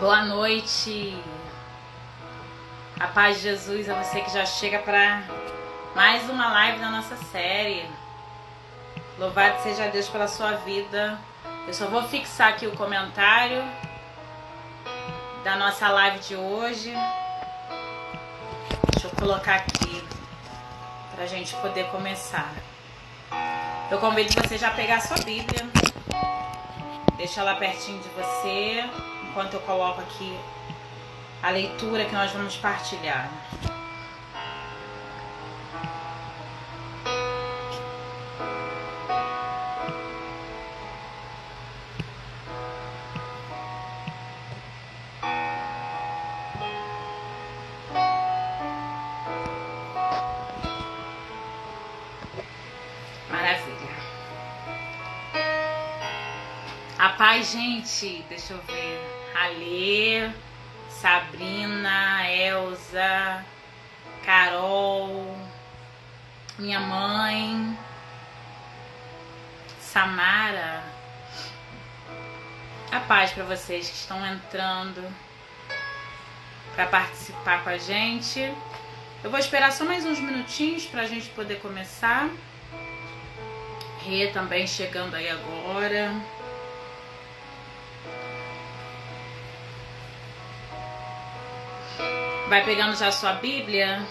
Boa noite, a paz de Jesus a você que já chega para mais uma live da nossa série. Louvado seja Deus pela sua vida. Eu só vou fixar aqui o comentário da nossa live de hoje. Deixa eu colocar aqui para a gente poder começar. Eu convido você já a pegar a sua Bíblia, deixa ela pertinho de você, enquanto eu coloco aqui a leitura que nós vamos partilhar. Maravilha. A paz, gente, deixa eu ver. Alê, Sabrina, Elza, Carol, minha mãe, Samara. A paz para vocês que estão entrando para participar com a gente. Eu vou esperar só mais uns minutinhos para a gente poder começar. Rê também chegando aí agora. Vai pegando já a sua Bíblia,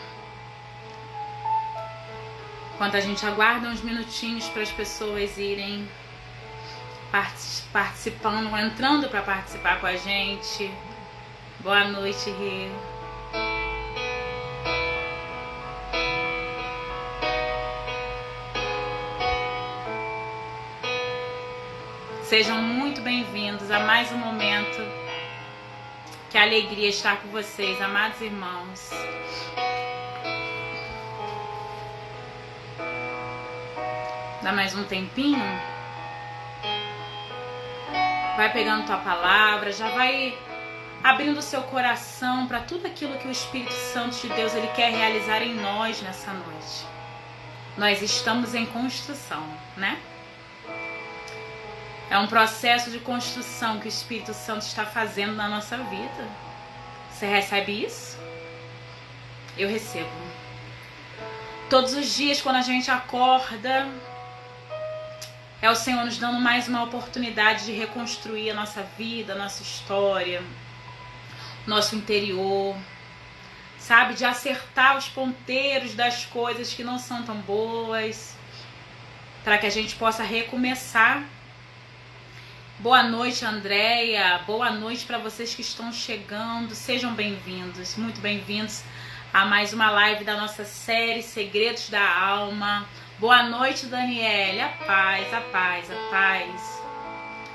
enquanto a gente aguarda uns minutinhos para as pessoas irem participando, entrando para participar com a gente. Boa noite, Rê. Sejam muito bem-vindos a mais um momento. Que alegria estar com vocês, amados irmãos. Dá mais um tempinho. Vai pegando tua palavra, já vai abrindo o seu coração para tudo aquilo que o Espírito Santo de Deus ele quer realizar em nós nessa noite. Nós estamos em construção, né? É um processo de construção que o Espírito Santo está fazendo na nossa vida. Você recebe isso? Eu recebo. Todos os dias, quando a gente acorda, é o Senhor nos dando mais uma oportunidade de reconstruir a nossa vida, a nossa história, nosso interior, sabe? De acertar os ponteiros das coisas que não são tão boas, para que a gente possa recomeçar. Boa noite, Andréia. Boa noite para vocês que estão chegando. Sejam bem-vindos, muito bem-vindos a mais uma live da nossa série Segredos da Alma. Boa noite, Daniele. A paz, a paz, a paz.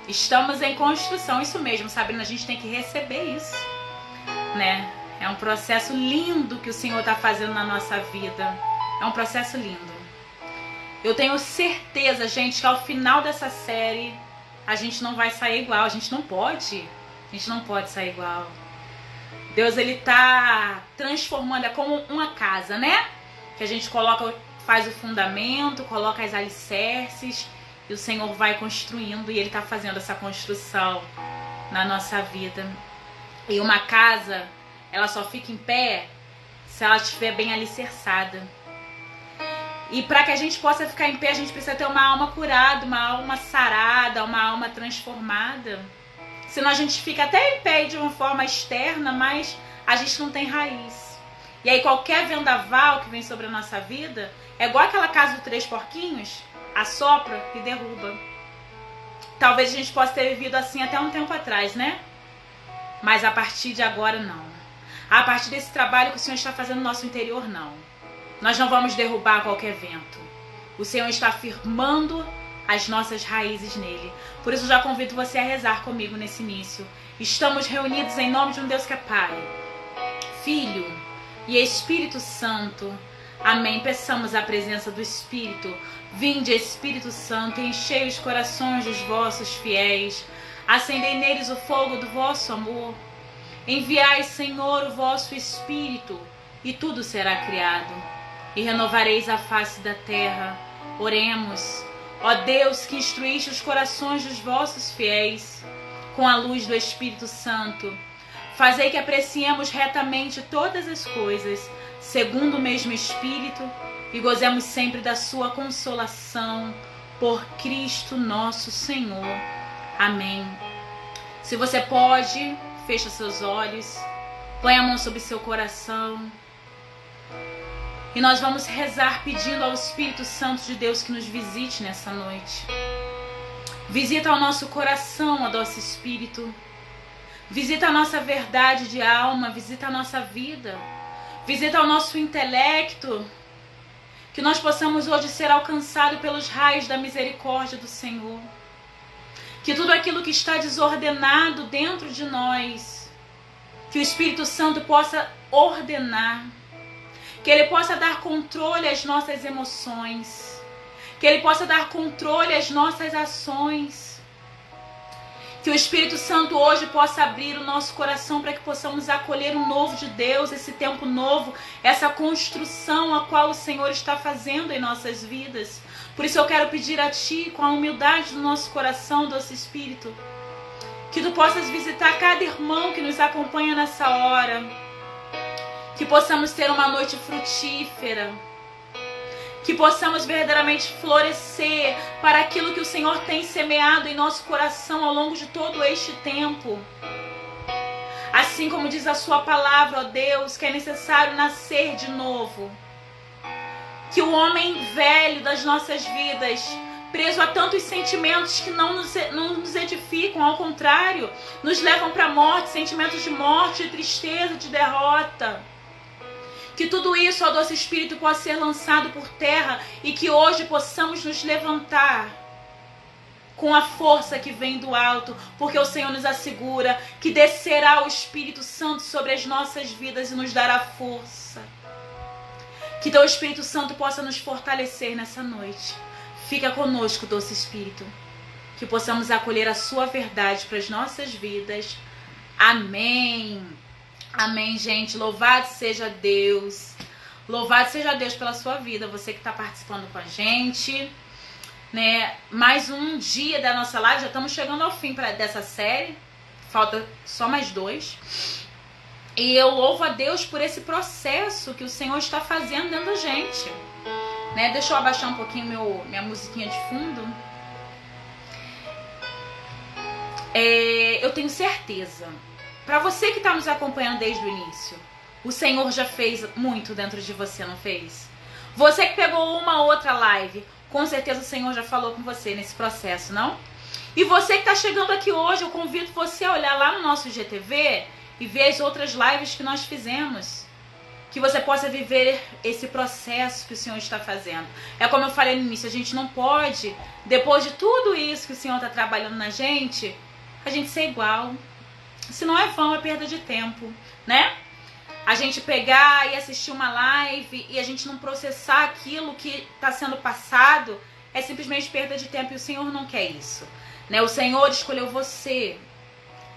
Estamos em construção, isso mesmo, Sabrina, a gente tem que receber isso, né? É um processo lindo que o Senhor está fazendo na nossa vida. É um processo lindo. Eu tenho certeza, gente, que ao final dessa série a gente não vai sair igual, a gente não pode sair igual. Deus, ele tá transformando, é como uma casa, né? Que a gente faz o fundamento, coloca as alicerces e o Senhor vai construindo e ele tá fazendo essa construção na nossa vida. E uma casa, ela só fica em pé se ela estiver bem alicerçada. E para que a gente possa ficar em pé, a gente precisa ter uma alma curada, uma alma sarada, uma alma transformada. Senão a gente fica até em pé de uma forma externa, mas a gente não tem raiz. E aí qualquer vendaval que vem sobre a nossa vida, é igual aquela casa dos 3 porquinhos, assopra e derruba. Talvez a gente possa ter vivido assim até um tempo atrás, né? Mas a partir de agora, não. A partir desse trabalho que o Senhor está fazendo no nosso interior, não. Nós não vamos derrubar qualquer vento. O Senhor está firmando as nossas raízes nele. Por isso eu já convido você a rezar comigo nesse início. Estamos reunidos em nome de um Deus que é Pai, Filho e Espírito Santo. Amém. Peçamos a presença do Espírito. Vinde, Espírito Santo, enchei os corações dos vossos fiéis. Acendei neles o fogo do vosso amor. Enviai, Senhor, o vosso Espírito, e tudo será criado. E renovareis a face da terra. Oremos. Ó Deus, que instruíste os corações dos vossos fiéis com a luz do Espírito Santo, Fazei que apreciemos retamente todas as coisas, segundo o mesmo Espírito, e gozemos sempre da sua consolação, por Cristo nosso Senhor. Amém. Se você pode, fecha seus olhos, põe a mão sobre seu coração. E nós vamos rezar pedindo ao Espírito Santo de Deus que nos visite nessa noite. Visita o nosso coração, ó doce Espírito. Visita a nossa verdade de alma, visita a nossa vida. Visita o nosso intelecto. Que nós possamos hoje ser alcançados pelos raios da misericórdia do Senhor. Que tudo aquilo que está desordenado dentro de nós, que o Espírito Santo possa ordenar. Que Ele possa dar controle às nossas emoções. Que Ele possa dar controle às nossas ações. Que o Espírito Santo hoje possa abrir o nosso coração para que possamos acolher o novo de Deus, esse tempo novo, essa construção a qual o Senhor está fazendo em nossas vidas. Por isso eu quero pedir a Ti, com a humildade do nosso coração, doce Espírito, que Tu possas visitar cada irmão que nos acompanha nessa hora. Que possamos ter uma noite frutífera. Que possamos verdadeiramente florescer para aquilo que o Senhor tem semeado em nosso coração ao longo de todo este tempo. Assim como diz a sua palavra, ó Deus, que é necessário nascer de novo. Que o homem velho das nossas vidas, preso a tantos sentimentos que não nos edificam, ao contrário, nos levam para a morte, sentimentos de morte, de tristeza, de derrota. Que tudo isso, ó doce Espírito, possa ser lançado por terra e que hoje possamos nos levantar com a força que vem do alto, porque o Senhor nos assegura que descerá o Espírito Santo sobre as nossas vidas e nos dará força. Que teu Espírito Santo possa nos fortalecer nessa noite. Fica conosco, doce Espírito, que possamos acolher a sua verdade para as nossas vidas. Amém. Amém, gente. Louvado seja Deus. Louvado seja Deus pela sua vida. Você que está participando com a gente, né? Mais um dia da nossa live. Já estamos chegando ao fim dessa série. Falta só mais 2. E eu louvo a Deus por esse processo que o Senhor está fazendo dentro da gente, né? Deixa eu abaixar um pouquinho minha musiquinha de fundo. Eu tenho certeza, para você que está nos acompanhando desde o início, o Senhor já fez muito dentro de você, não fez? Você que pegou uma outra live, com certeza o Senhor já falou com você nesse processo, não? E você que está chegando aqui hoje, eu convido você a olhar lá no nosso IGTV e ver as outras lives que nós fizemos. Que você possa viver esse processo que o Senhor está fazendo. É como eu falei no início, a gente não pode, depois de tudo isso que o Senhor está trabalhando na gente, a gente ser igual. Se não é vão, é perda de tempo, né? A gente pegar e assistir uma live e a gente não processar aquilo que está sendo passado, é simplesmente perda de tempo e o Senhor não quer isso, né? O Senhor escolheu você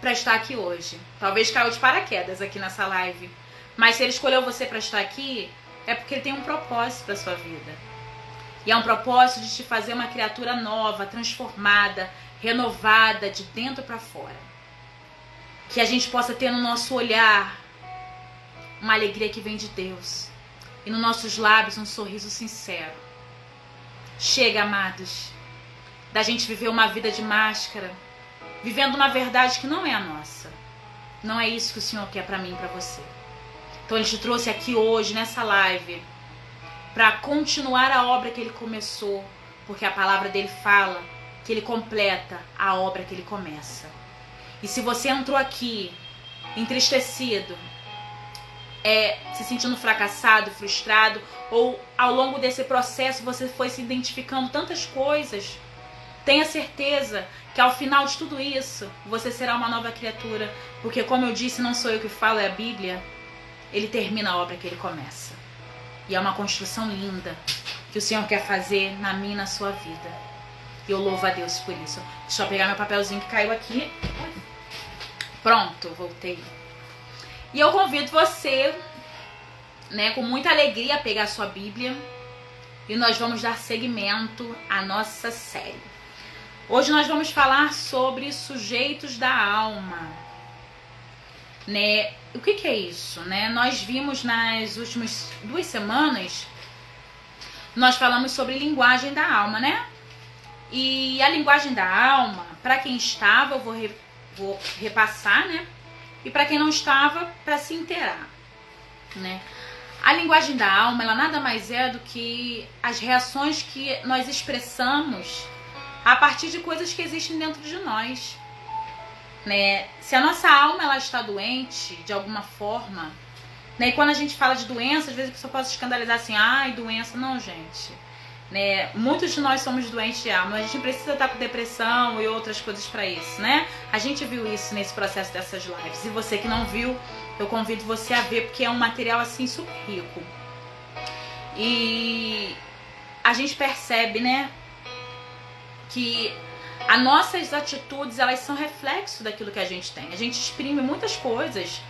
para estar aqui hoje. Talvez caiu de paraquedas aqui nessa live, mas se Ele escolheu você para estar aqui, é porque Ele tem um propósito para sua vida. E é um propósito de te fazer uma criatura nova, transformada, renovada de dentro para fora. Que a gente possa ter no nosso olhar uma alegria que vem de Deus. E nos nossos lábios um sorriso sincero. Chega, amados, da gente viver uma vida de máscara, vivendo uma verdade que não é a nossa. Não é isso que o Senhor quer para mim e para você. Então Ele te trouxe aqui hoje, nessa live, para continuar a obra que Ele começou. Porque a palavra dele fala que Ele completa a obra que Ele começa. E se você entrou aqui entristecido, se sentindo fracassado, frustrado, ou ao longo desse processo você foi se identificando tantas coisas, tenha certeza que ao final de tudo isso, você será uma nova criatura. Porque, como eu disse, não sou eu que falo, é a Bíblia. Ele termina a obra que Ele começa. E é uma construção linda que o Senhor quer fazer na minha e na sua vida. E eu louvo a Deus por isso. Deixa eu pegar meu papelzinho que caiu aqui. Pronto, voltei. E eu convido você, né, com muita alegria, a pegar a sua Bíblia. E nós vamos dar seguimento à nossa série. Hoje nós vamos falar sobre sujeitos da alma. né? O que é isso, né? Nós vimos nas últimas 2 semanas, nós falamos sobre linguagem da alma, né? E a linguagem da alma, para quem estava, eu vou repassar, né? E para quem não estava, para se inteirar, né? A linguagem da alma, ela nada mais é do que as reações que nós expressamos a partir de coisas que existem dentro de nós, né? Se a nossa alma ela está doente de alguma forma, né? E quando a gente fala de doença, às vezes a pessoa pode se escandalizar assim, ai, doença, não, gente, né? Muitos de nós somos doentes de alma, a gente precisa estar com depressão e outras coisas para isso, né? A gente viu isso nesse processo dessas lives, e você que não viu, eu convido você a ver, porque é um material assim super rico. E a gente percebe, né, que as nossas atitudes, elas são reflexo daquilo que a gente tem. A gente exprime muitas coisas,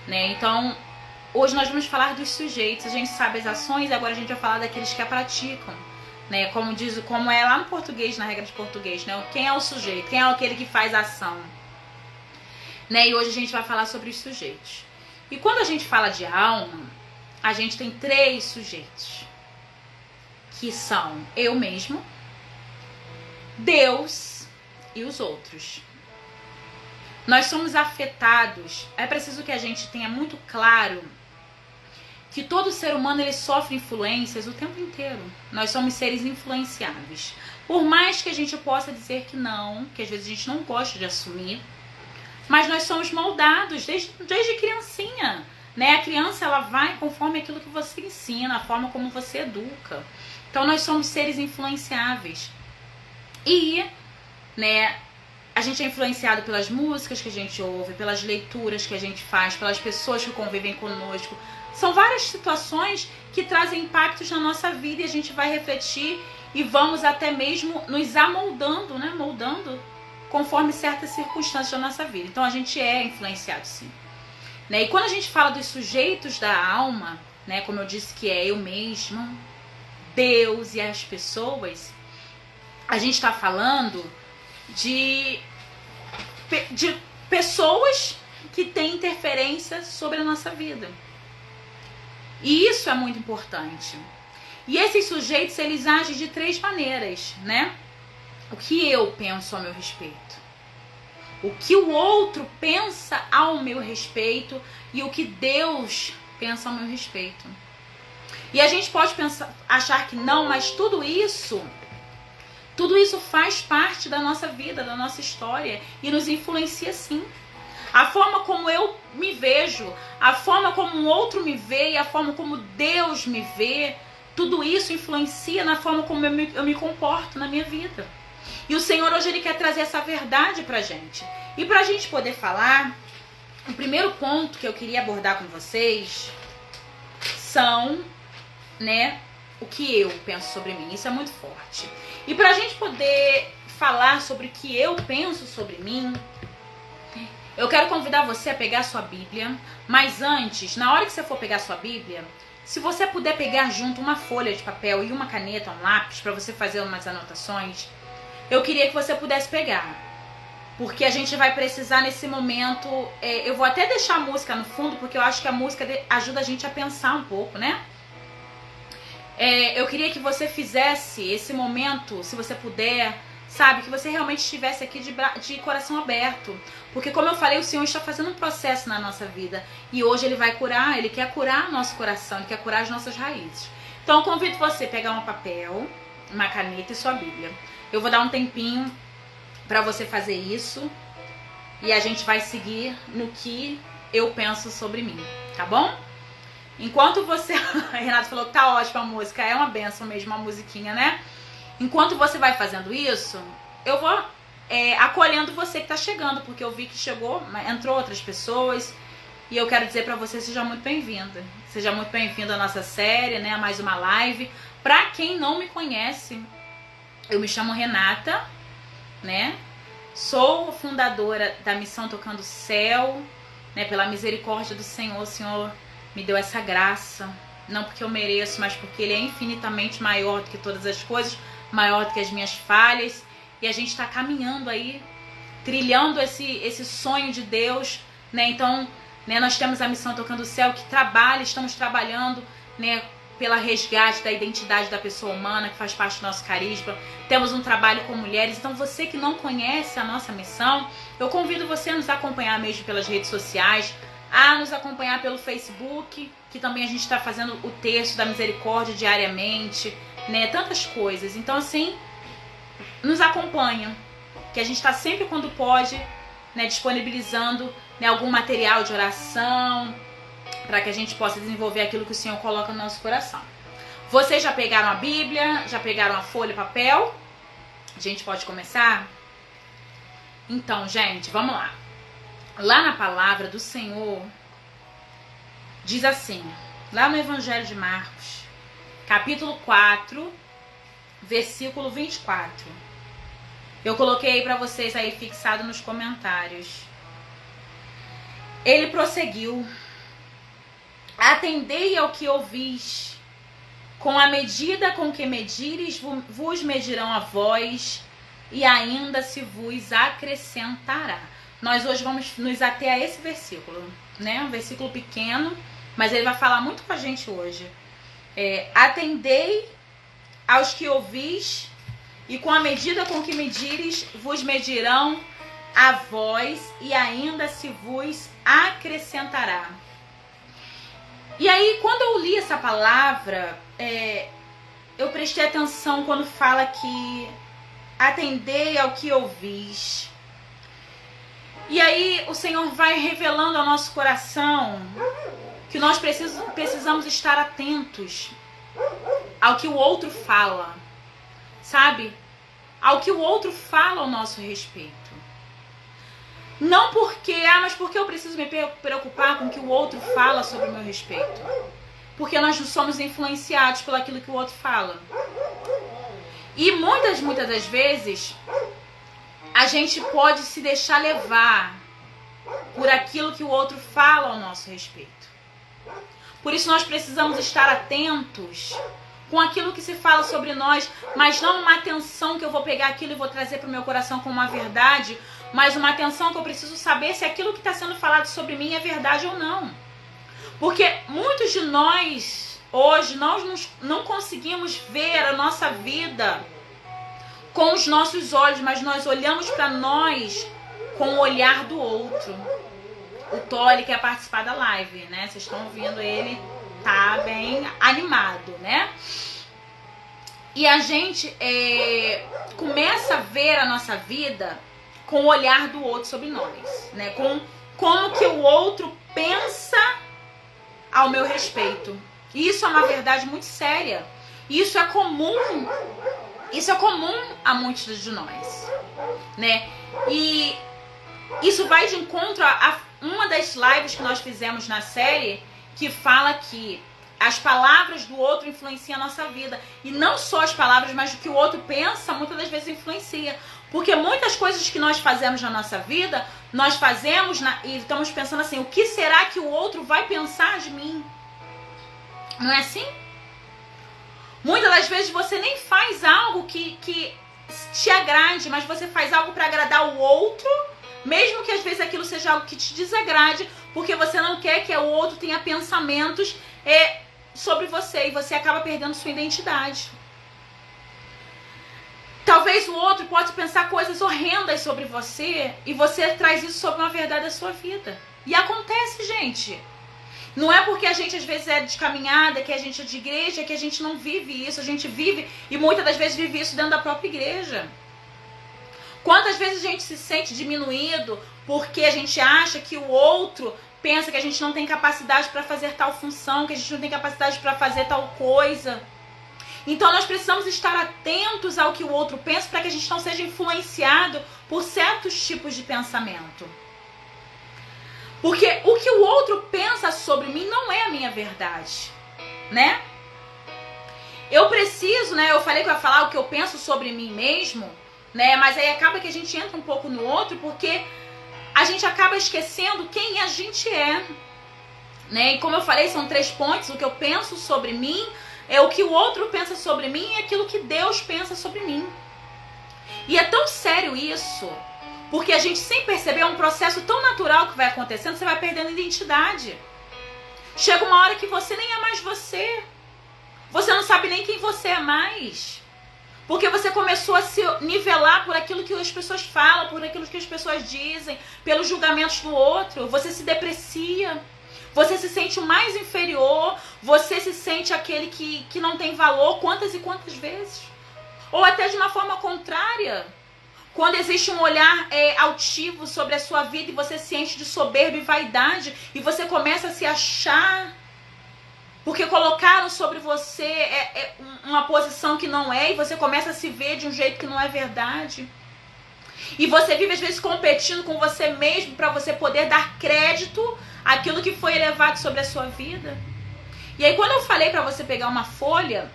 né? Então, hoje nós vamos falar dos sujeitos. A gente sabe as ações e agora a gente vai falar daqueles que a praticam, né? Como é lá no português, na regra de português, né? Quem é o sujeito? Quem é aquele que faz a ação? Né? E hoje a gente vai falar sobre os sujeitos. E quando a gente fala de alma, a gente tem 3 sujeitos, que são eu mesmo, Deus e os outros. Nós somos afetados. É preciso que a gente tenha muito claro que todo ser humano ele sofre influências o tempo inteiro. Nós somos seres influenciáveis. Por mais que a gente possa dizer que não, que às vezes a gente não gosta de assumir, mas nós somos moldados desde criancinha, né? A criança ela vai conforme aquilo que você ensina, a forma como você educa. Então nós somos seres influenciáveis. E, né, a gente é influenciado pelas músicas que a gente ouve, pelas leituras que a gente faz, pelas pessoas que convivem conosco. São várias situações que trazem impactos na nossa vida e a gente vai refletir e vamos até mesmo nos amoldando, né? Moldando conforme certas circunstâncias da nossa vida. Então a gente é influenciado sim, né? E quando a gente fala dos sujeitos da alma, né, como eu disse que é eu mesmo, Deus e as pessoas, a gente está falando de pessoas que têm interferência sobre a nossa vida. E isso é muito importante. E esses sujeitos, eles agem de 3 maneiras, né? O que eu penso ao meu respeito, o que o outro pensa ao meu respeito e o que Deus pensa ao meu respeito. E a gente pode achar que não, mas tudo isso faz parte da nossa vida, da nossa história e nos influencia sim. A forma como eu me vejo, a forma como um outro me vê e a forma como Deus me vê, tudo isso influencia na forma como eu me comporto na minha vida. E o Senhor hoje ele quer trazer essa verdade pra gente. E pra gente poder falar, o primeiro ponto que eu queria abordar com vocês são, né, o que eu penso sobre mim. Isso é muito forte. E pra gente poder falar sobre o que eu penso sobre mim, eu quero convidar você a pegar a sua Bíblia. Mas antes, na hora que você for pegar a sua Bíblia, se você puder pegar junto uma folha de papel e uma caneta, um lápis, para você fazer umas anotações, eu queria que você pudesse pegar. Porque a gente vai precisar nesse momento, eu vou até deixar a música no fundo, porque eu acho que a música ajuda a gente a pensar um pouco, né? Eu queria que você fizesse esse momento, se você puder, sabe? Que você realmente estivesse aqui de coração aberto. Porque como eu falei, o Senhor está fazendo um processo na nossa vida. E hoje Ele vai curar, Ele quer curar nosso coração, Ele quer curar as nossas raízes. Então eu convido você a pegar um papel, uma caneta e sua Bíblia. Eu vou dar um tempinho para você fazer isso. E a gente vai seguir no que eu penso sobre mim, tá bom? Enquanto você... Renato falou que tá ótima a música, é uma benção mesmo a musiquinha, né? Enquanto você vai fazendo isso, eu vou acolhendo você que tá chegando, porque eu vi que entrou outras pessoas, e eu quero dizer pra você, seja muito bem-vinda. Seja muito bem-vindo à nossa série, né? A mais uma live. Pra quem não me conhece, eu me chamo Renata, né? Sou fundadora da Missão Tocando Céu, né? Pela misericórdia do Senhor, o Senhor me deu essa graça, não porque eu mereço, mas porque Ele é infinitamente maior do que todas as coisas, maior do que as minhas falhas, e a gente está caminhando aí, trilhando esse sonho de Deus, né? Então, né? Nós temos a Missão Tocando o Céu, que estamos trabalhando, né, pela resgate da identidade da pessoa humana, que faz parte do nosso carisma. Temos um trabalho com mulheres. Então, você que não conhece a nossa missão, eu convido você a nos acompanhar mesmo pelas redes sociais, a nos acompanhar pelo Facebook, que também a gente está fazendo o texto da misericórdia diariamente, né? Tantas coisas. Então, assim, nos acompanha, que a gente está sempre, quando pode, né, disponibilizando, né, algum material de oração, para que a gente possa desenvolver aquilo que o Senhor coloca no nosso coração. Vocês já pegaram a Bíblia? Já pegaram a folha e papel? A gente pode começar? Então, gente, vamos lá. Lá na palavra do Senhor, diz assim, lá no Evangelho de Marcos, capítulo 4, versículo 24. Eu coloquei para vocês aí fixado nos comentários. Ele prosseguiu: atendei ao que ouvis, com a medida com que medires, vos medirão a vós, e ainda se vos acrescentará. Nós hoje vamos nos ater a esse versículo, né? Um versículo pequeno, mas ele vai falar muito com a gente hoje. Atendei aos que ouvis, e com a medida com que medires, vos medirão a vós, e ainda se vos acrescentará. E aí, quando eu li essa palavra, eu prestei atenção quando fala que atendei ao que ouvis. E aí o Senhor vai revelando ao nosso coração que nós precisamos estar atentos ao que o outro fala, sabe? Ao que o outro fala ao nosso respeito. Não porque, mas porque eu preciso me preocupar com o que o outro fala sobre o meu respeito. Porque nós não somos influenciados por aquilo que o outro fala. E muitas das vezes, a gente pode se deixar levar por aquilo que o outro fala ao nosso respeito. Por isso nós precisamos estar atentos com aquilo que se fala sobre nós, mas não uma atenção que eu vou pegar aquilo e vou trazer para o meu coração como uma verdade, mas uma atenção que eu preciso saber se aquilo que está sendo falado sobre mim é verdade ou não. Porque muitos de nós, hoje, nós não conseguimos ver a nossa vida com os nossos olhos, mas nós olhamos para nós com o olhar do outro. O Tolly quer participar da live, né? Vocês estão ouvindo ele, tá bem animado, né? E a gente começa a ver a nossa vida com o olhar do outro sobre nós, né? Com como que o outro pensa ao meu respeito. E isso é uma verdade muito séria. Isso é comum a muitos de nós, né? E isso vai de encontro a uma das lives que nós fizemos na série, que fala que as palavras do outro influenciam a nossa vida. E não só as palavras, mas o que o outro pensa, muitas das vezes influencia. Porque muitas coisas que nós fazemos na nossa vida, nós fazemos e estamos pensando assim, o que será que o outro vai pensar de mim? Não é assim? Muitas das vezes você nem faz algo que te agrade, mas você faz algo para agradar o outro, mesmo que às vezes aquilo seja algo que te desagrade, porque você não quer que o outro tenha pensamentos sobre você e você acaba perdendo sua identidade. Talvez o outro pode pensar coisas horrendas sobre você e você traz isso sobre uma verdade da sua vida. E acontece, gente. Não é porque a gente às vezes é de caminhada, que a gente é de igreja, que a gente não vive isso. A gente vive e muitas das vezes vive isso dentro da própria igreja. Quantas vezes a gente se sente diminuído porque a gente acha que o outro pensa que a gente não tem capacidade para fazer tal função, que a gente não tem capacidade para fazer tal coisa. Então nós precisamos estar atentos ao que o outro pensa para que a gente não seja influenciado por certos tipos de pensamento. Porque o que o outro pensa sobre mim não é a minha verdade, né? Eu preciso, né? Eu falei que eu ia falar o que eu penso sobre mim mesmo, né? Mas aí acaba que a gente entra um pouco no outro porque a gente acaba esquecendo quem a gente é, né? E como eu falei, são 3 pontos. O que eu penso sobre mim é o que o outro pensa sobre mim e aquilo que Deus pensa sobre mim. E é tão sério isso, Porque a gente, sem perceber, é um processo tão natural que vai acontecendo, você vai perdendo identidade. Chega uma hora que você nem é mais você. Você não sabe nem quem você é mais. Porque você começou a se nivelar por aquilo que as pessoas falam, por aquilo que as pessoas dizem, pelos julgamentos do outro. Você se deprecia. Você se sente o mais inferior. Você se sente aquele que não tem valor quantas e quantas vezes. Ou até de uma forma contrária. Quando existe um olhar altivo sobre a sua vida e você se enche de soberba e vaidade e você começa a se achar porque colocaram sobre você uma posição que não é e você começa a se ver de um jeito que não é verdade. E você vive às vezes competindo com você mesmo para você poder dar crédito àquilo que foi elevado sobre a sua vida. E aí quando eu falei para você pegar uma folha,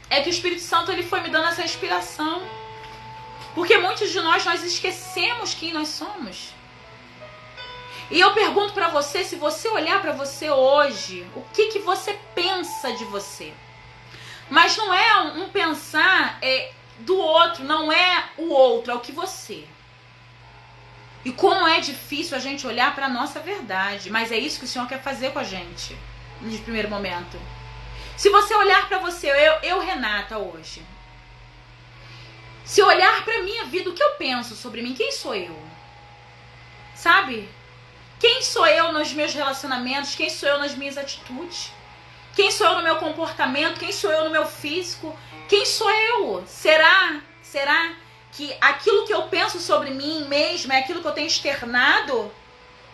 é que o Espírito Santo ele foi me dando essa inspiração. Porque muitos de nós esquecemos quem nós somos. E eu pergunto pra você, se você olhar pra você hoje, o que você pensa de você? Mas não é um pensar do outro, não é o outro, é o que você. E como é difícil a gente olhar pra nossa verdade. Mas é isso que o Senhor quer fazer com a gente, no primeiro momento. Se você olhar pra você, eu Renata, hoje... Se eu olhar pra minha vida, o que eu penso sobre mim? Quem sou eu? Sabe? Quem sou eu nos meus relacionamentos? Quem sou eu nas minhas atitudes? Quem sou eu no meu comportamento? Quem sou eu no meu físico? Quem sou eu? Será que aquilo que eu penso sobre mim mesmo é aquilo que eu tenho externado?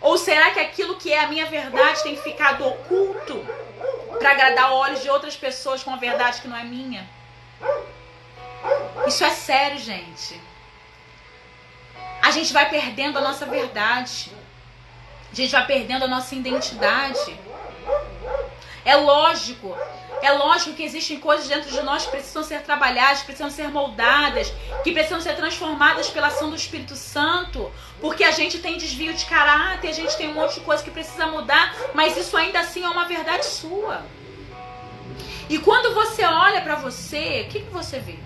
Ou será que aquilo que é a minha verdade tem ficado oculto para agradar olhos de outras pessoas com a verdade que não é minha? Isso é sério, gente. A gente vai perdendo a nossa verdade. A gente vai perdendo a nossa identidade. É lógico que existem coisas dentro de nós que precisam ser trabalhadas, que precisam ser moldadas, que precisam ser transformadas pela ação do Espírito Santo, porque a gente tem desvio de caráter, a gente tem um monte de coisa que precisa mudar, mas isso ainda assim é uma verdade sua. E quando você olha pra você, o que você vê?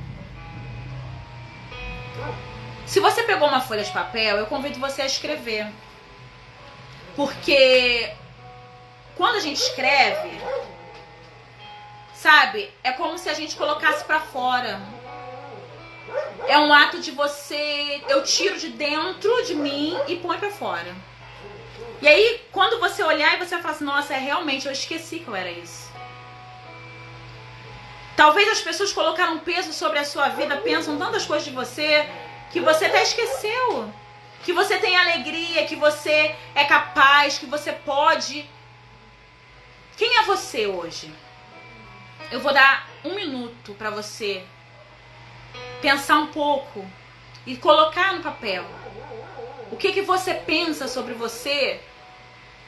Se você pegou uma folha de papel, eu convido você a escrever. Porque quando a gente escreve, sabe, é como se a gente colocasse pra fora. É um ato de eu tiro de dentro de mim e põe pra fora. E aí, quando você olhar e você fala assim, nossa, realmente, eu esqueci que eu era isso. Talvez as pessoas colocaram peso sobre a sua vida, pensam tantas coisas de você, que você até esqueceu. Que você tem alegria, que você é capaz, que você pode. Quem é você hoje? Eu vou dar 1 minuto para você pensar um pouco e colocar no papel. O que você pensa sobre você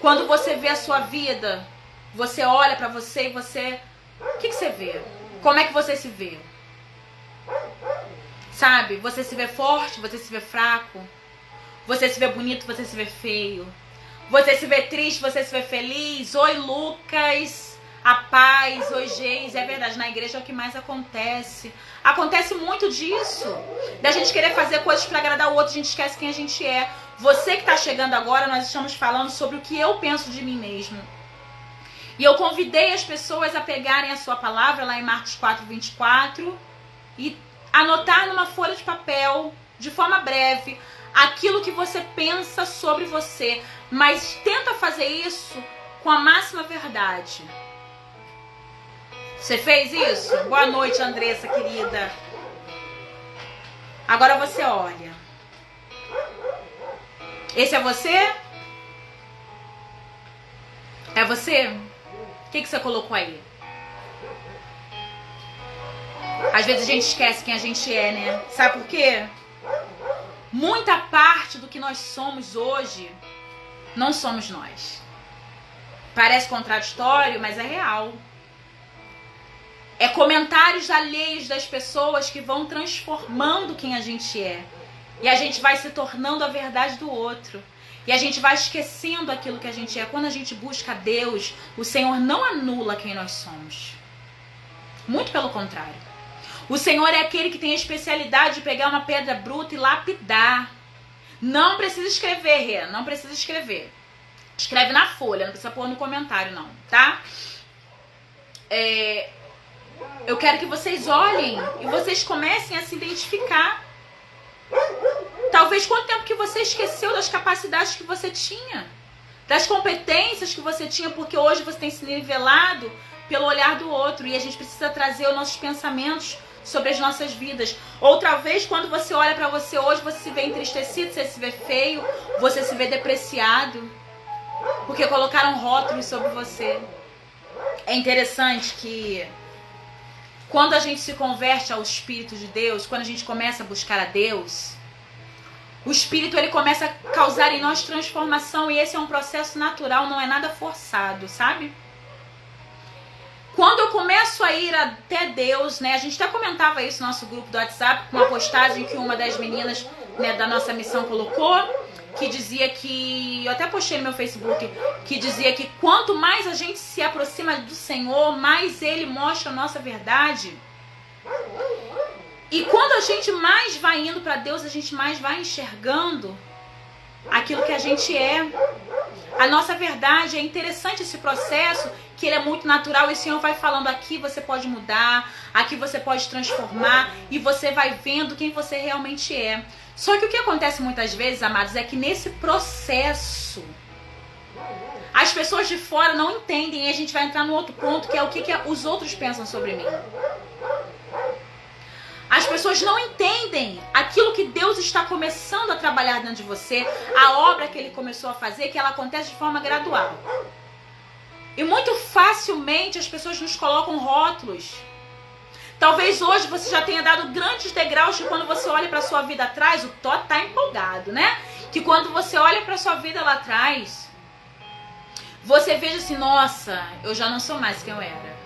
quando você vê a sua vida? Você olha para você e você... O que você vê? Como é que você se vê? Sabe? Você se vê forte, você se vê fraco. Você se vê bonito, você se vê feio. Você se vê triste, você se vê feliz. Oi, Lucas. A paz. Oi, Geis. É verdade, na igreja é o que mais acontece. Acontece muito disso. Da gente querer fazer coisas pra agradar o outro, a gente esquece quem a gente é. Você que tá chegando agora, nós estamos falando sobre o que eu penso de mim mesmo. E eu convidei as pessoas a pegarem a sua palavra lá em Marcos 4:24 e anotar numa folha de papel, de forma breve, aquilo que você pensa sobre você. Mas tenta fazer isso com a máxima verdade. Você fez isso? Boa noite, Andressa, querida. Agora você olha. Esse é você? É você? O que você colocou aí? Às vezes a gente esquece quem a gente é, né? Sabe por quê? Muita parte do que nós somos hoje não somos nós. Parece contraditório, mas é real. É comentários alheios das pessoas que vão transformando quem a gente é. E a gente vai se tornando a verdade do outro. E a gente vai esquecendo aquilo que a gente é. Quando a gente busca Deus, o Senhor não anula quem nós somos. Muito pelo contrário. O Senhor é aquele que tem a especialidade de pegar uma pedra bruta e lapidar. Não precisa escrever, Rê, não precisa escrever. Escreve na folha, não precisa pôr no comentário não, tá? Eu quero que vocês olhem e vocês comecem a se identificar. Talvez quanto tempo que você esqueceu das capacidades que você tinha, das competências que você tinha, porque hoje você tem se nivelado pelo olhar do outro e a gente precisa trazer os nossos pensamentos sobre as nossas vidas. Outra vez, quando você olha pra você hoje, você se vê entristecido, você se vê feio, você se vê depreciado, porque colocaram rótulos sobre você. É interessante que quando a gente se converte ao Espírito de Deus, quando a gente começa a buscar a Deus, o Espírito ele começa a causar em nós transformação e esse é um processo natural, não é nada forçado, sabe? Quando eu começo a ir até Deus, né? A gente até comentava isso no nosso grupo do WhatsApp, com uma postagem que uma das meninas, né, da nossa missão colocou, que dizia que, eu até postei no meu Facebook, que dizia que quanto mais a gente se aproxima do Senhor, mais Ele mostra a nossa verdade. E quando a gente mais vai indo para Deus, a gente mais vai enxergando aquilo que a gente é. A nossa verdade, é interessante esse processo, que ele é muito natural e o Senhor vai falando aqui você pode mudar, aqui você pode transformar e você vai vendo quem você realmente é. Só que o que acontece muitas vezes, amados, é que nesse processo as pessoas de fora não entendem e a gente vai entrar no outro ponto, que é o que os outros pensam sobre mim. As pessoas não entendem aquilo que Deus está começando a trabalhar dentro de você, a obra que Ele começou a fazer, que ela acontece de forma gradual. E muito facilmente as pessoas nos colocam rótulos. Talvez hoje você já tenha dado grandes degraus que quando você olha para a sua vida atrás, o Tó tá empolgado, né? Que quando você olha para a sua vida lá atrás, você veja assim, nossa, eu já não sou mais quem eu era.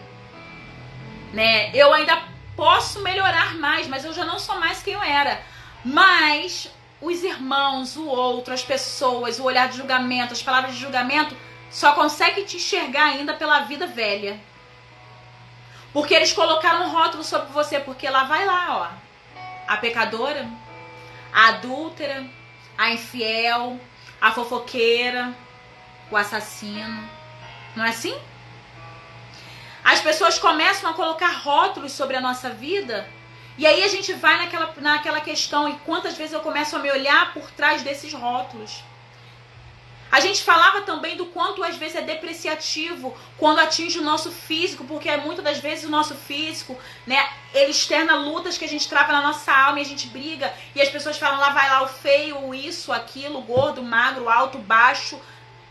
Né? Eu ainda posso melhorar mais, mas eu já não sou mais quem eu era. Mas os irmãos, o outro, as pessoas, o olhar de julgamento, as palavras de julgamento, só conseguem te enxergar ainda pela vida velha. Porque eles colocaram um rótulo sobre você, porque lá vai lá, ó. A pecadora, a adúltera, a infiel, a fofoqueira, o assassino. Não é assim? As pessoas começam a colocar rótulos sobre a nossa vida e aí a gente vai naquela questão e quantas vezes eu começo a me olhar por trás desses rótulos. A gente falava também do quanto às vezes é depreciativo quando atinge o nosso físico, porque muitas das vezes o nosso físico, né, ele externa lutas que a gente trava na nossa alma e a gente briga e as pessoas falam, lá vai lá o feio, o isso, aquilo, o gordo, o magro, o alto, o baixo.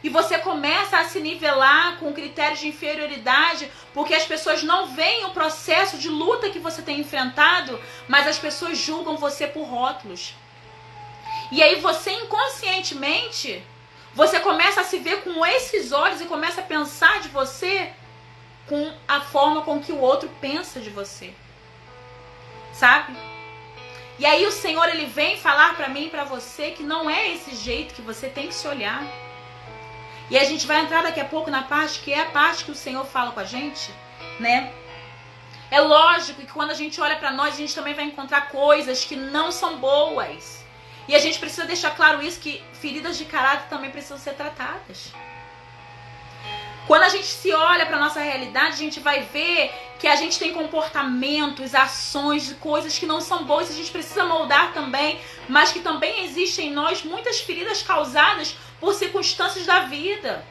E você começa a se nivelar com critérios de inferioridade, porque as pessoas não veem o processo de luta que você tem enfrentado, mas as pessoas julgam você por rótulos. E aí você inconscientemente, você começa a se ver com esses olhos e começa a pensar de você com a forma com que o outro pensa de você. Sabe? E aí o Senhor, Ele vem falar pra mim e pra você que não é esse jeito que você tem que se olhar. E a gente vai entrar daqui a pouco na parte que é a parte que o Senhor fala com a gente, né? É lógico que quando a gente olha pra nós, a gente também vai encontrar coisas que não são boas. E a gente precisa deixar claro isso, que feridas de caráter também precisam ser tratadas. Quando a gente se olha pra nossa realidade, a gente vai ver que a gente tem comportamentos, ações, coisas que não são boas, a gente precisa moldar também, mas que também existem em nós muitas feridas causadas por circunstâncias da vida.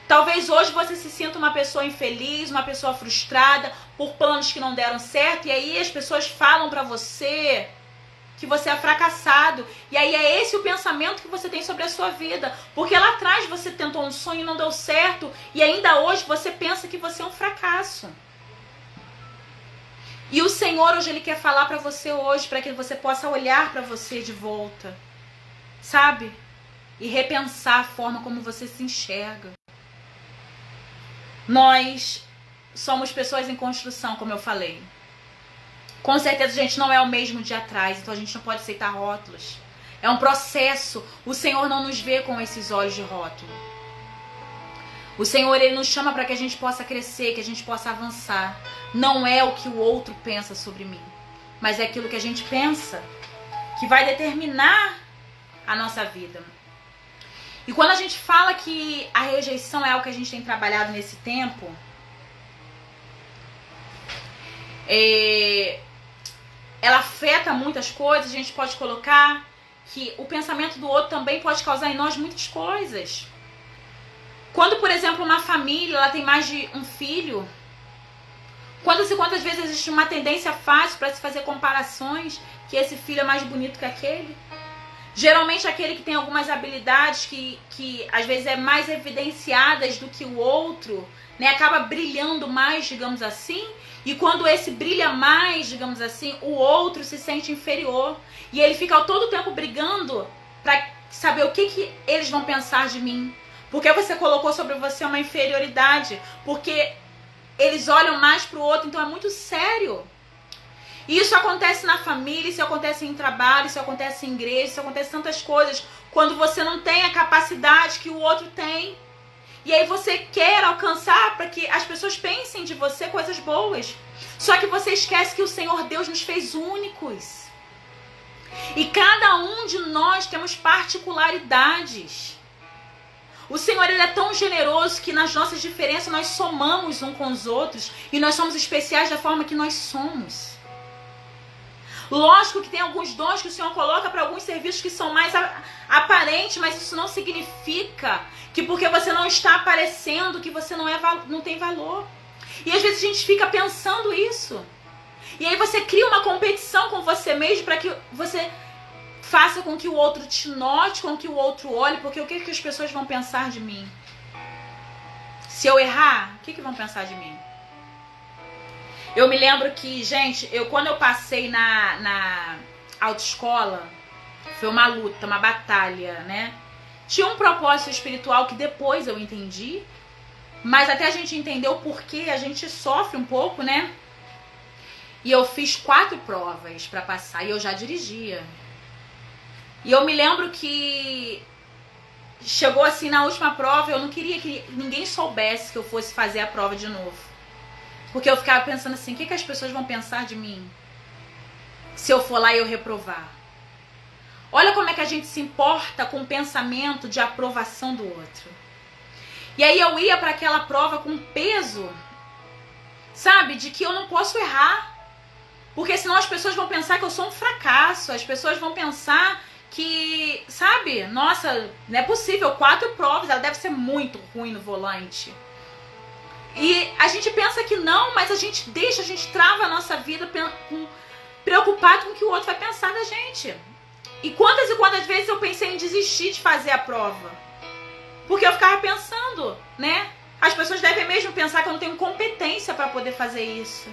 Talvez hoje você se sinta uma pessoa infeliz, uma pessoa frustrada por planos que não deram certo, e aí as pessoas falam pra você que você é fracassado. E aí é esse o pensamento que você tem sobre a sua vida. Porque lá atrás você tentou um sonho e não deu certo, e ainda hoje você pensa que você é um fracasso. E o Senhor hoje, Ele quer falar pra você hoje, para que você possa olhar pra você de volta. Sabe? E repensar a forma como você se enxerga. Nós somos pessoas em construção, como eu falei. Com certeza a gente não é o mesmo de atrás, então a gente não pode aceitar rótulos. É um processo. O Senhor não nos vê com esses olhos de rótulo. O Senhor, Ele nos chama para que a gente possa crescer, que a gente possa avançar. Não é o que o outro pensa sobre mim, mas é aquilo que a gente pensa que vai determinar a nossa vida. E quando a gente fala que a rejeição é algo que a gente tem trabalhado nesse tempo, ela afeta muitas coisas. A gente pode colocar que o pensamento do outro também pode causar em nós muitas coisas. Quando, por exemplo, uma família ela tem mais de um filho, quantas vezes existe uma tendência fácil para se fazer comparações, que esse filho é mais bonito que aquele. Geralmente aquele que tem algumas habilidades que às vezes é mais evidenciadas do que o outro, né, acaba brilhando mais, digamos assim. E quando esse brilha mais, digamos assim, o outro se sente inferior. E ele fica todo o tempo brigando para saber o que eles vão pensar de mim. Porque você colocou sobre você uma inferioridade. Porque eles olham mais para o outro, então é muito sério. E isso acontece na família, isso acontece em trabalho, isso acontece em igreja, isso acontece em tantas coisas. Quando você não tem a capacidade que o outro tem. E aí você quer alcançar para que as pessoas pensem de você coisas boas. Só que você esquece que o Senhor Deus nos fez únicos. E cada um de nós temos particularidades. O Senhor ele é tão generoso que nas nossas diferenças nós somamos uns com os outros. E nós somos especiais da forma que nós somos. Lógico que tem alguns dons que o Senhor coloca para alguns serviços que são mais aparentes, mas isso não significa que porque você não está aparecendo, que você não tem valor. E às vezes a gente fica pensando isso. E aí você cria uma competição com você mesmo para que você faça com que o outro te note, com que o outro olhe, porque o que as pessoas vão pensar de mim? Se eu errar, o que vão pensar de mim? Eu me lembro que, gente, quando eu passei na autoescola, foi uma luta, uma batalha, né? Tinha um propósito espiritual que depois eu entendi, mas até a gente entender o porquê, a gente sofre um pouco, né? E eu fiz 4 provas para passar e eu já dirigia. E eu me lembro que chegou assim na última prova, eu não queria que ninguém soubesse que eu fosse fazer a prova de novo. Porque eu ficava pensando assim, o que as pessoas vão pensar de mim se eu for lá e eu reprovar? Olha como é que a gente se importa com o pensamento de aprovação do outro. E aí eu ia para aquela prova com peso, sabe, de que eu não posso errar. Porque senão as pessoas vão pensar que eu sou um fracasso, as pessoas vão pensar que, sabe, nossa, não é possível, 4 provas, ela deve ser muito ruim no volante. E a gente pensa que não, mas a gente trava a nossa vida preocupado com o que o outro vai pensar da gente. E quantas vezes eu pensei em desistir de fazer a prova? Porque eu ficava pensando, né? As pessoas devem mesmo pensar que eu não tenho competência para poder fazer isso.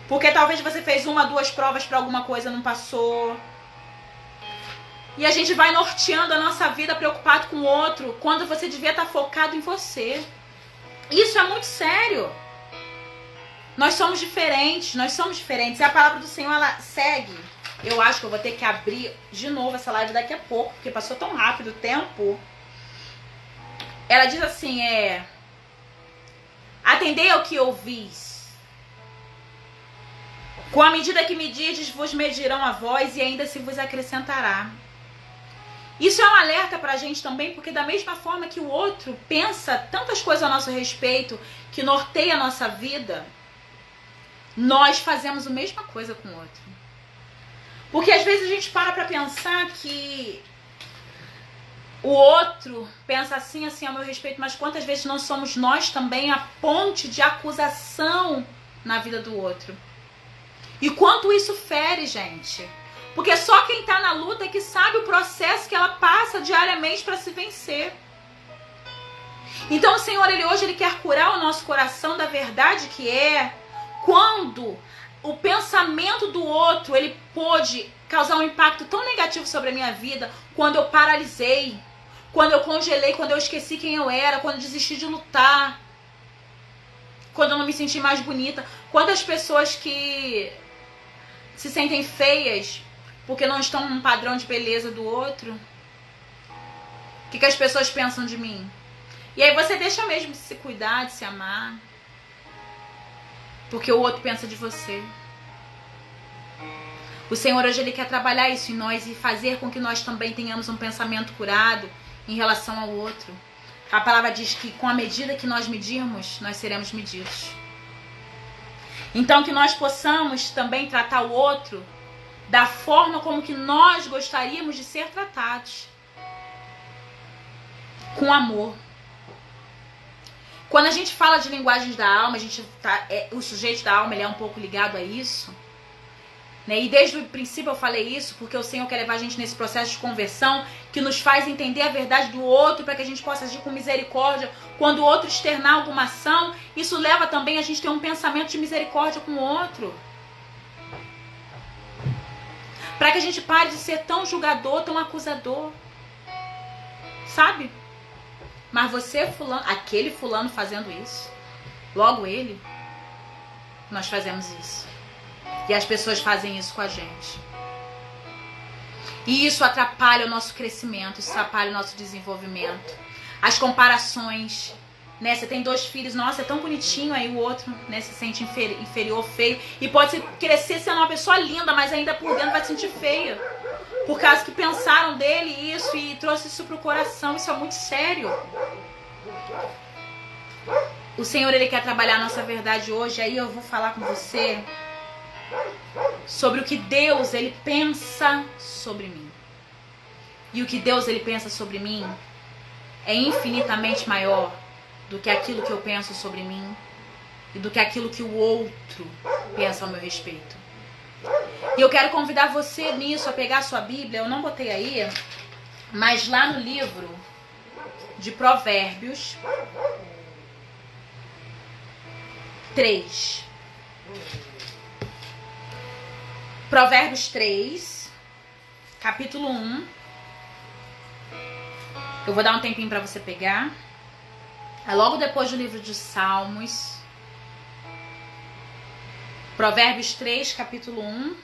Porque talvez você fez 1, 2 provas para alguma coisa e não passou. E a gente vai norteando a nossa vida preocupado com o outro, quando você devia estar focado em você. Isso é muito sério. Nós somos diferentes, E a palavra do Senhor, ela segue. Eu acho que eu vou ter que abrir de novo essa live daqui a pouco, porque passou tão rápido o tempo. Ela diz assim, atendei ao que ouvis. Com a medida que medides, vos medirão a voz e ainda se vos acrescentará. Isso é um alerta pra gente também, porque da mesma forma que o outro pensa tantas coisas a nosso respeito, que norteia a nossa vida, nós fazemos a mesma coisa com o outro. Porque às vezes a gente para pra pensar que o outro pensa assim a meu respeito, mas quantas vezes não somos nós também a ponte de acusação na vida do outro? E quanto isso fere, gente? Porque só quem tá na luta é que sabe o processo que ela passa diariamente para se vencer. Então o Senhor, hoje ele quer curar o nosso coração da verdade que é quando o pensamento do outro, ele pôde causar um impacto tão negativo sobre a minha vida, quando eu paralisei, quando eu congelei, quando eu esqueci quem eu era, quando eu desisti de lutar, quando eu não me senti mais bonita. Quantas pessoas que se sentem feias porque não estão num padrão de beleza do outro? O que as pessoas pensam de mim? E aí você deixa mesmo de se cuidar, de se amar, porque o outro pensa de você. O Senhor hoje Ele quer trabalhar isso em nós e fazer com que nós também tenhamos um pensamento curado em relação ao outro. A palavra diz que com a medida que nós medirmos, nós seremos medidos. Então que nós possamos também tratar o outro da forma como que nós gostaríamos de ser tratados. Com amor. Quando a gente fala de linguagens da alma, o sujeito da alma ele é um pouco ligado a isso. Né? E desde o princípio eu falei isso, porque o Senhor quer levar a gente nesse processo de conversão, que nos faz entender a verdade do outro, para que a gente possa agir com misericórdia. Quando o outro externar alguma ação, isso leva também a gente a ter um pensamento de misericórdia com o outro. Para que a gente pare de ser tão julgador, tão acusador. Sabe? Mas você, fulano, aquele fulano fazendo isso, logo ele, nós fazemos isso. E as pessoas fazem isso com a gente. E isso atrapalha o nosso crescimento, isso atrapalha o nosso desenvolvimento. As comparações, né? Você tem 2 filhos, nossa, é tão bonitinho, aí o outro, né, se sente inferior, feio. E pode crescer sendo uma pessoa linda, mas ainda por dentro vai se sentir feia. Por causa que pensaram dele isso e trouxe isso pro coração. Isso é muito sério. O Senhor, Ele quer trabalhar a nossa verdade hoje. Aí eu vou falar com você sobre o que Deus, Ele pensa sobre mim. E o que Deus, Ele pensa sobre mim é infinitamente maior do que aquilo que eu penso sobre mim e do que aquilo que o outro pensa ao meu respeito. E eu quero convidar você nisso a pegar a sua Bíblia. Eu não botei aí, mas lá no livro de Provérbios 3. Provérbios 3, capítulo 1. Eu vou dar um tempinho para você pegar. É logo depois do livro de Salmos. Provérbios 3, capítulo 1.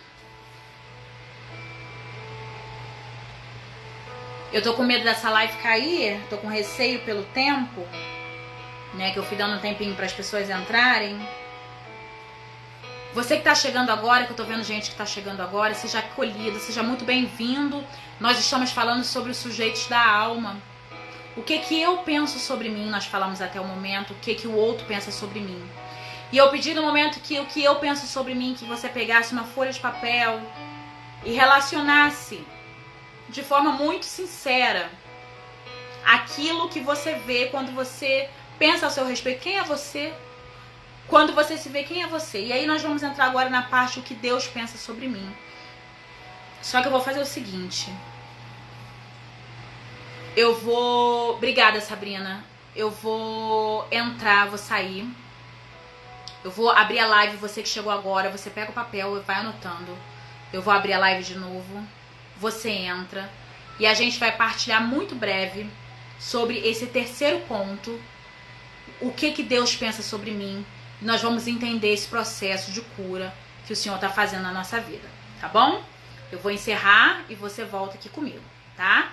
Eu tô com medo dessa live cair, tô com receio pelo tempo, né, que eu fui dando um tempinho para as pessoas entrarem. Você que tá chegando agora, que eu tô vendo gente que tá chegando agora, seja acolhido, seja muito bem-vindo. Nós estamos falando sobre os sujeitos da alma. O que que eu penso sobre mim, nós falamos até o momento, o que que o outro pensa sobre mim. E eu pedi no momento que o que eu penso sobre mim, que você pegasse uma folha de papel e relacionasse de forma muito sincera aquilo que você vê quando você pensa ao seu respeito. Quem é você? Quando você se vê, quem é você? E aí nós vamos entrar agora na parte o que Deus pensa sobre mim. Só que eu vou fazer o seguinte. Eu vou... Obrigada, Sabrina. Eu vou entrar, vou sair. Eu vou abrir a live, você que chegou agora, você pega o papel e vai anotando. Eu vou abrir a live de novo. Você entra. E a gente vai partilhar muito breve sobre esse terceiro ponto. O que que Deus pensa sobre mim. Nós vamos entender esse processo de cura que o Senhor está fazendo na nossa vida. Tá bom? Eu vou encerrar e você volta aqui comigo, tá?